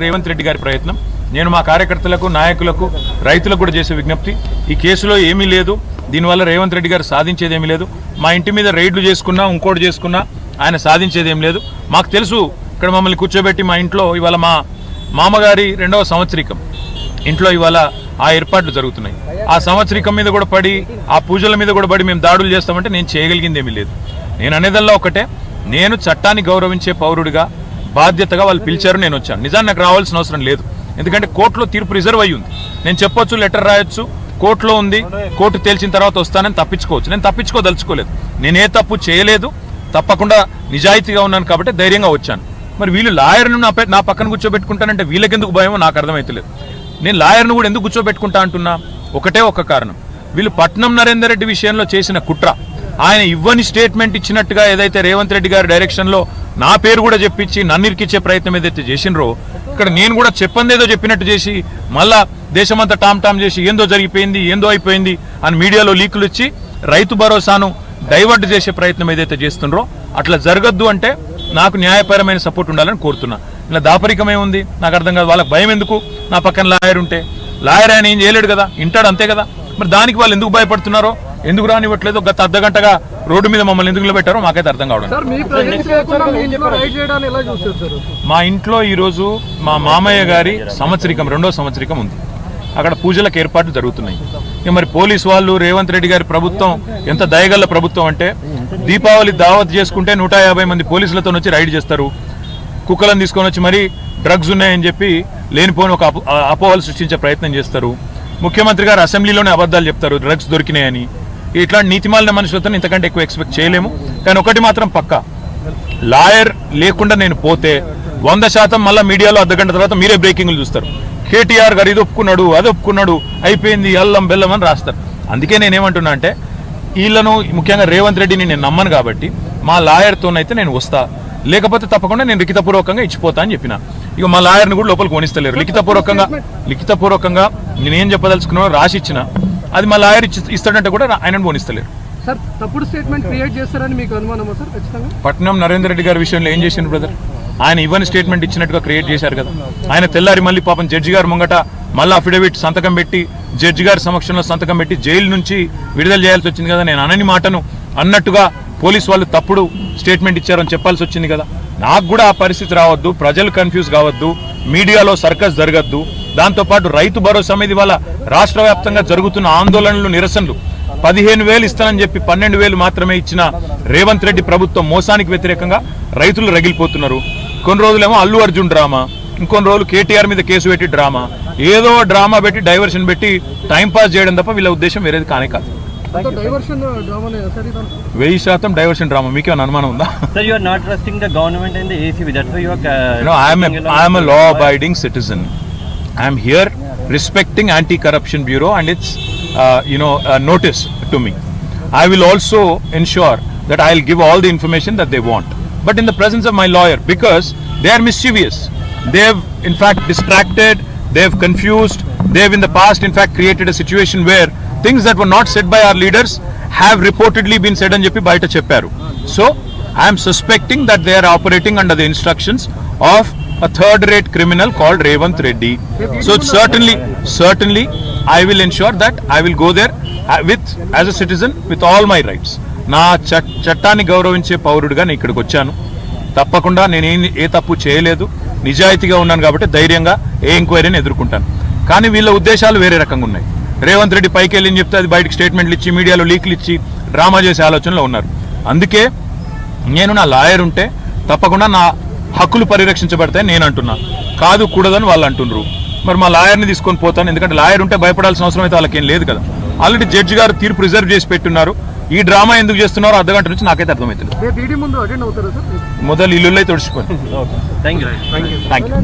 రేవంత్ రెడ్డి గారి ప్రయత్నం. నేను మా కార్యకర్తలకు, నాయకులకు, రైతులకు కూడా చేసే విజ్ఞప్తి, ఈ కేసులో ఏమీ లేదు, దీనివల్ల రేవంత్ రెడ్డి గారు సాధించేది ఏమీ లేదు. మా ఇంటి మీద రైడ్లు చేసుకున్నా, ఇంకోటి చేసుకున్నా ఆయన సాధించేది ఏం లేదు. మాకు తెలుసు, ఇక్కడ మమ్మల్ని కూర్చోబెట్టి మా ఇంట్లో ఇవాళ మా మామగారి 2వ సంవత్సరికం ఇంట్లో ఇవాళ ఆ ఏర్పాట్లు జరుగుతున్నాయి. ఆ సంవత్సరికం మీద కూడా పడి, ఆ పూజల మీద కూడా పడి మేము దాడులు చేస్తామంటే నేను చేయగలిగింది ఏమీ లేదు. నేను అనేదల్లా ఒకటే, నేను చట్టాన్ని గౌరవించే పౌరుడిగా బాధ్యతగా వాళ్ళు పిలిచారు, నేను వచ్చాను. నిజాన్ని నాకు రావాల్సిన అవసరం లేదు, ఎందుకంటే కోర్టులో తీర్పు రిజర్వ్ అయ్యి ఉంది. నేను చెప్పొచ్చు, లెటర్ రాయొచ్చు, కోర్టులో ఉంది, కోర్టు తేల్చిన తర్వాత వస్తానని తప్పించుకోవచ్చు. నేను తప్పించుకోదలుచుకోలేదు, నేనే తప్పు చేయలేదు, తప్పకుండా నిజాయితీగా ఉన్నాను కాబట్టి ధైర్యంగా వచ్చాను. మరి వీళ్ళు లాయర్ను నా పక్కన కూర్చోబెట్టుకుంటానంటే వీళ్ళకెందుకు భయమో నాకు అర్థమవుతలేదు. నేను లాయర్ను కూడా ఎందుకు కూర్చోబెట్టుకుంటా అంటున్నా, ఒకటే ఒక కారణం, వీళ్ళు పట్నం నరేందర్ రెడ్డి విషయంలో చేసిన కుట్ర, ఆయన ఇవ్వని స్టేట్మెంట్ ఇచ్చినట్టుగా ఏదైతే రేవంత్ రెడ్డి గారి డైరెక్షన్లో నా పేరు కూడా చెప్పించి నన్ను ఇరికిచ్చే ప్రయత్నం ఏదైతే చేసినరో, ఇక్కడ నేను కూడా చెప్పందేదో చెప్పినట్టు చేసి మళ్ళా దేశమంతా టామ్ చేసి ఏందో జరిగిపోయింది, ఏందో అయిపోయింది అని మీడియాలో లీకులు ఇచ్చి రైతు భరోసాను డైవర్ట్ చేసే ప్రయత్నం ఏదైతే చేస్తున్నారో అట్లా జరగద్దు. అంటే నాకు న్యాయపరమైన సపోర్ట్ ఉండాలని కోరుతున్నా. ఇలా దాపరికమే ఉంది, నాకు అర్థం కాదు. వాళ్ళకి భయం ఎందుకు? నా పక్కన లాయర్ ఉంటే, లాయర్ ఆయన ఏం చేయలేడు కదా, ఇంటాడు అంతే కదా. మరి దానికి వాళ్ళు ఎందుకు భయపడుతున్నారో, ఎందుకు రానివ్వట్లేదు, గత అర్ధగంటగా రోడ్డు మీద మమ్మల్ని ఎందుకు నిలబెట్టారో మాకైతే అర్థం కావడం. మా ఇంట్లో ఈరోజు మా మామయ్య గారి సంవత్సరికం, 2వ సంవత్సరికం ఉంది. అక్కడ పూజలకు ఏర్పాట్లు జరుగుతున్నాయి. మరి పోలీసు వాళ్ళు, రేవంత్ రెడ్డి గారి ప్రభుత్వం ఎంత దయగల్ల ప్రభుత్వం అంటే, దీపావళి దావత్ చేసుకుంటే 150 మంది పోలీసులతో వచ్చి రైడ్ చేస్తారు. కుక్కలను తీసుకొని వచ్చి మరి డ్రగ్స్ ఉన్నాయని చెప్పి లేనిపోని ఒక అపోహలు సృష్టించే ప్రయత్నం చేస్తారు. ముఖ్యమంత్రి గారు అసెంబ్లీలోనే అబద్ధాలు చెప్తారు, డ్రగ్స్ దొరికినాయని. ఇట్లాంటి నీతిమాలిన మనుషులతో ఇంతకంటే ఎక్కువ ఎక్స్పెక్ట్ చేయలేము. కానీ ఒకటి మాత్రం పక్కా, లాయర్ లేకుండా నేను పోతే 100% మళ్ళీ మీడియాలో అర్ధగంట తర్వాత మీరే బ్రేకింగ్లు చూస్తారు. కేటీఆర్ గారు ఇది ఒప్పుకున్నాడు, అది ఒప్పుకున్నాడు, అయిపోయింది, అల్లం బెల్లం అని రాస్తారు. అందుకే నేనేమంటున్నా అంటే, వీళ్ళను ముఖ్యంగా రేవంత్ రెడ్డిని నేను నమ్మను కాబట్టి మా లాయర్తోనైతే నేను వస్తా, లేకపోతే తప్పకుండా నేను లిఖితపూర్వకంగా ఇచ్చిపోతా అని చెప్పిన. ఇక మా లాయర్ని కూడా లోపలికి కొనిస్తలేరు. లిఖితపూర్వకంగా నేనేం చెప్పదలుచుకున్నానో రాసి ఇచ్చిన, అది మా లాయర్ ఇస్తాడంటే కూడా ఆయనను కొనిస్తలేరు. తప్పుడు స్టేట్మెంట్ క్రియేట్ చేస్తారని మీకు అనుమానమా సార్? ఖచ్చితంగా పట్నం నరేందర్ రెడ్డి గారి విషయంలో ఏం చేసిండు బ్రదర్? ఆయన ఇవ్వని స్టేట్మెంట్ ఇచ్చినట్టుగా క్రియేట్ చేశారు కదా. ఆయన తెల్లారి మళ్ళీ పాపం జడ్జి గారు ముంగట మళ్ళీ అఫిడవిట్ సంతకం పెట్టి, జడ్జి గారి సమక్షంలో సంతకం పెట్టి జైలు నుంచి విడుదల చేయాల్సి వచ్చింది కదా. నేను అనని మాటను అన్నట్టుగా పోలీసు వాళ్ళు తప్పుడు స్టేట్మెంట్ ఇచ్చారని చెప్పాల్సి వచ్చింది కదా. నాకు కూడా ఆ పరిస్థితి రావద్దు, ప్రజలు కన్ఫ్యూజ్ కావద్దు, మీడియాలో సర్కస్ జరగద్దు. దాంతోపాటు రైతు భరోసా మీద ఇవాళ రాష్ట్ర వ్యాప్తంగా జరుగుతున్న ఆందోళనలు, నిరసనలు, 15,000 ఇస్తానని చెప్పి 12,000 మాత్రమే ఇచ్చిన రేవంత్ రెడ్డి ప్రభుత్వం మోసానికి వ్యతిరేకంగా రైతులు రగిలిపోతున్నారు. కొన్ని రోజులేమో అల్లు అర్జున్ డ్రామా, ఇంకొన్ని రోజులు కేటీఆర్ మీద కేసు పెట్టి డ్రామా, ఏదో డ్రామా పెట్టి డైవర్షన్ పెట్టి టైంపాస్ చేయడం తప్ప వీళ్ళ ఉద్దేశం వేరేది కానే కాదు. 1000% డైవర్షన్ డ్రామా. మీకేమైనా అనుమానం ఉందా? I'm a law abiding citizen. I'm here respecting Anti-Corruption Bureau and its notice to me. I will also ensure that I'll give all the information that they want, but in the presence of my lawyer, because they are mischievous. They've in fact distracted, they've confused, they've in the past in fact created a situation where things that were not said by our leaders have reportedly been said అని చెప్పి బయట చెప్పారు. So I am suspecting that they are operating under the instructions of a third-rate criminal called Revanth Reddy. So certainly I will ensure that I will go there as a citizen with all my rights. నా చట్టాన్ని గౌరవించే పౌరుడిగా నేను ఇక్కడికి వచ్చాను. తప్పకుండా నేను ఏ తప్పు చేయలేదు, నిజాయితీగా ఉన్నాను కాబట్టి ధైర్యంగా ఏ ఎంక్వైరీని ఎదుర్కొంటాను. కానీ వీళ్ళ ఉద్దేశాలు వేరే రకంగా ఉన్నాయి. రేవంత్ రెడ్డి పైకి వెళ్ళి చెప్తే అది బయటకు స్టేట్మెంట్లు ఇచ్చి, మీడియాలో లీకులు ఇచ్చి డ్రామా చేసే ఆలోచనలో ఉన్నారు. అందుకే నేను నా లాయర్ ఉంటే తప్పకుండా నా హక్కులు పరిరక్షించబడతాయి నేను అంటున్నా, కాదు కూడదని వాళ్ళు అంటున్నారు. మరి మా లాయర్ని తీసుకొని పోతాను, ఎందుకంటే లాయర్ ఉంటే భయపడాల్సిన అవసరం అయితే వాళ్ళకేం లేదు కదా. ఆల్రెడీ జడ్జి గారు తీర్పు రిజర్వ్ చేసి పెట్టున్నారు. ఈ డ్రామా ఎందుకు చేస్తున్నారో అర్ధగంట నుంచి నాకైతే అర్థమవుతుంది. మొదలు ఇల్లు అయితే తొడిచిపోయింది. Thank you.